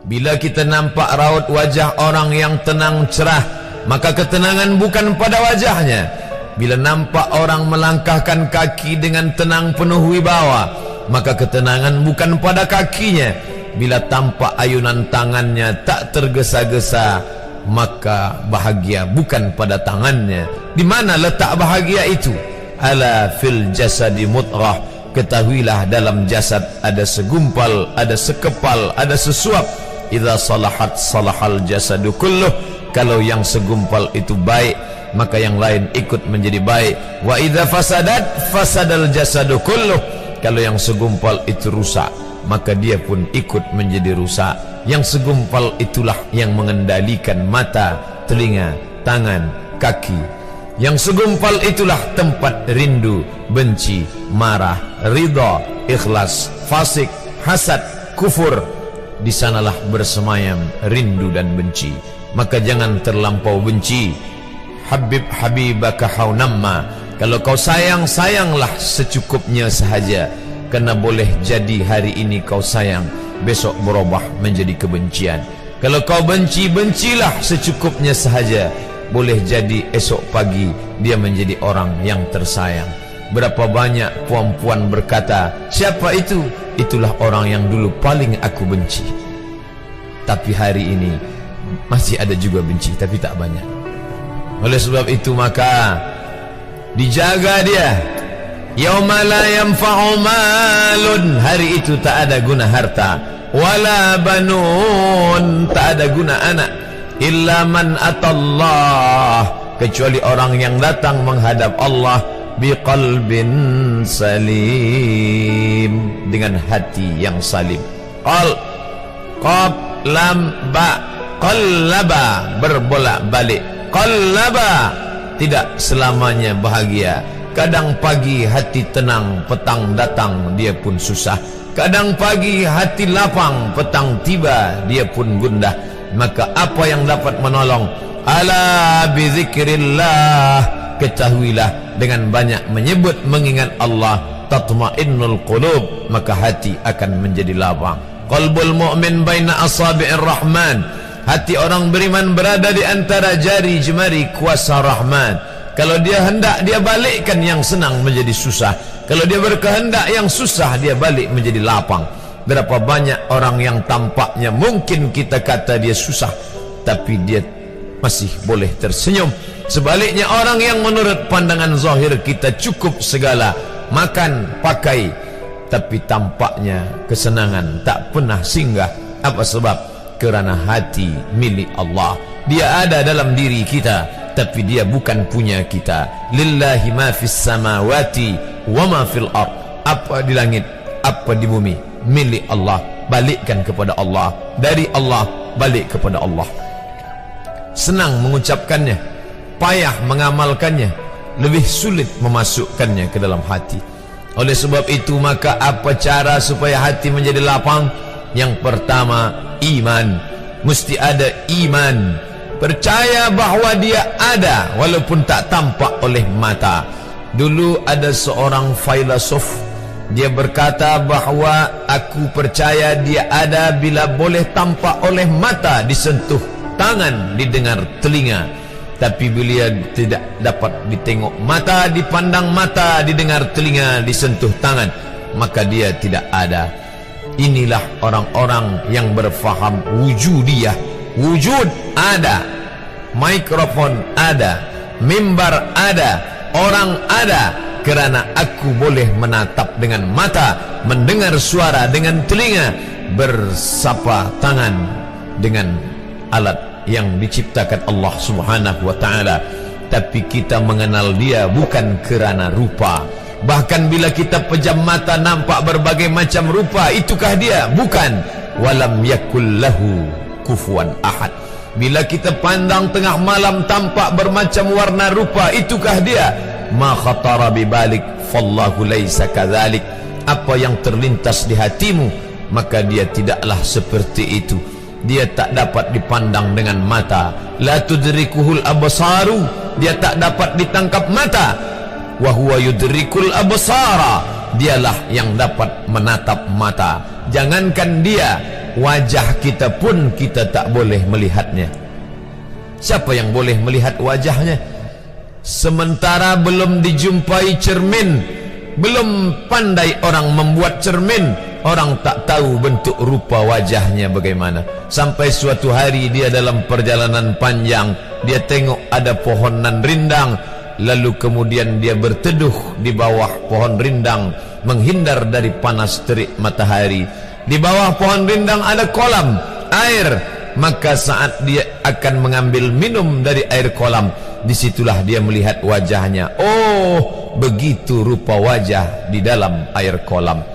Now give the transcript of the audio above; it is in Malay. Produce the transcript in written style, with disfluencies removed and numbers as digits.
Bila kita nampak raut wajah orang yang tenang cerah, maka ketenangan bukan pada wajahnya. Bila nampak orang melangkahkan kaki dengan tenang penuh wibawa, maka ketenangan bukan pada kakinya. Bila tampak ayunan tangannya tak tergesa-gesa, maka bahagia bukan pada tangannya. Di mana letak bahagia itu? Ala fil jasadi mutrah. Ketahuilah dalam jasad ada segumpal, ada sekepal, ada sesuap. Idza salahat salahal jasadu kulluh. Kalau yang segumpal itu baik, maka yang lain ikut menjadi baik. Wa idza fasadat fasadal jasadu kulluh. Kalau yang segumpal itu rusak, maka dia pun ikut menjadi rusak. Yang segumpal itulah yang mengendalikan mata, telinga, tangan, kaki. Yang segumpal itulah tempat rindu, benci, marah, ridha, ikhlas, fasik, hasad, kufur. Di sanalah bersemayam rindu dan benci. Maka jangan terlampau benci. Habib habibaka haunamma. Kalau kau sayang, sayanglah secukupnya sahaja. Karena boleh jadi hari ini kau sayang, besok berubah menjadi kebencian. Kalau kau benci, bencilah secukupnya sahaja. Boleh jadi esok pagi dia menjadi orang yang tersayang. Berapa banyak puan-puan berkata, siapa itu? Itulah orang yang dulu paling aku benci. Tapi hari ini masih ada juga benci, tapi tak banyak. Oleh sebab itu maka dijaga dia. Yauma la yanfa'u malun. Hari itu tak ada guna harta, wala banun, tak ada guna anak, illa man atallah, kecuali orang yang datang menghadap Allah biqalbin salim, dengan hati yang salim. Qaf lam ba, qallaba, berbolak-balik. Qallaba, tidak selamanya bahagia. Kadang pagi hati tenang, petang datang dia pun susah. Kadang pagi hati lapang, petang tiba dia pun gundah. Maka apa yang dapat menolong? Ala bizikrillah, ketahuilah dengan banyak menyebut mengingat Allah, tatma'innul qulub, maka hati akan menjadi lapang. Qalbul mu'min baina asabi'ir rahman, hati orang beriman berada di antara jari jemari kuasa Rahman. Kalau dia hendak, dia balikkan yang senang menjadi susah. Kalau dia berkehendak, yang susah dia balik menjadi lapang. Berapa banyak orang yang tampaknya mungkin kita kata dia susah, tapi dia masih boleh tersenyum. Sebaliknya orang yang menurut pandangan zahir kita cukup segala, makan, pakai, tapi tampaknya kesenangan tak pernah singgah. Apa sebab? Kerana hati milik Allah. Dia ada dalam diri kita, tapi dia bukan punya kita. Lillahi ma fis samawati wa ma fil ard. Apa di langit, apa di bumi, milik Allah. Balikkan kepada Allah. Dari Allah balik kepada Allah. Senang mengucapkannya, payah mengamalkannya, lebih sulit memasukkannya ke dalam hati. Oleh sebab itu maka apa cara supaya hati menjadi lapang? Yang pertama, iman. Mesti ada iman. Percaya bahawa dia ada walaupun tak tampak oleh mata. Dulu ada seorang filosof, dia berkata bahawa aku percaya dia ada bila boleh tampak oleh mata, disentuh tangan, didengar telinga. Tapi bila tidak dapat ditengok mata, dipandang mata, didengar telinga, disentuh tangan, maka dia tidak ada. Inilah orang-orang yang berfaham wujudiyah. Wujud ada, mikrofon ada, mimbar ada, orang ada, kerana aku boleh menatap dengan mata, mendengar suara dengan telinga, bersapa tangan dengan alat yang diciptakan Allah Subhanahu wa ta'ala. Tapi kita mengenal dia bukan kerana rupa. Bahkan bila kita pejam mata nampak berbagai macam rupa, itukah dia? Bukan. Walam yakul lahu kufuwan ahad. Bila kita pandang tengah malam tampak bermacam warna rupa, itukah dia? Ma khatara bibalik fallahu laisa kadzalik. Apa yang terlintas di hatimu, maka dia tidaklah seperti itu. Dia tak dapat dipandang dengan mata. La tudrikuhul absaru, dia tak dapat ditangkap mata. Wa huwa yudrikul absara, dialah yang dapat menatap mata. Jangankan dia, wajah kita pun kita tak boleh melihatnya. Siapa yang boleh melihat wajahnya? Sementara belum dijumpai cermin, belum pandai orang membuat cermin, orang tak tahu bentuk rupa wajahnya bagaimana. Sampai suatu hari dia dalam perjalanan panjang, dia tengok ada pohonan rindang, lalu kemudian dia berteduh di bawah pohon rindang, menghindar dari panas terik matahari. Di bawah pohon rindang ada kolam air, maka saat dia akan mengambil minum dari air kolam, disitulah dia melihat wajahnya. Oh, begitu rupa wajah di dalam air kolam.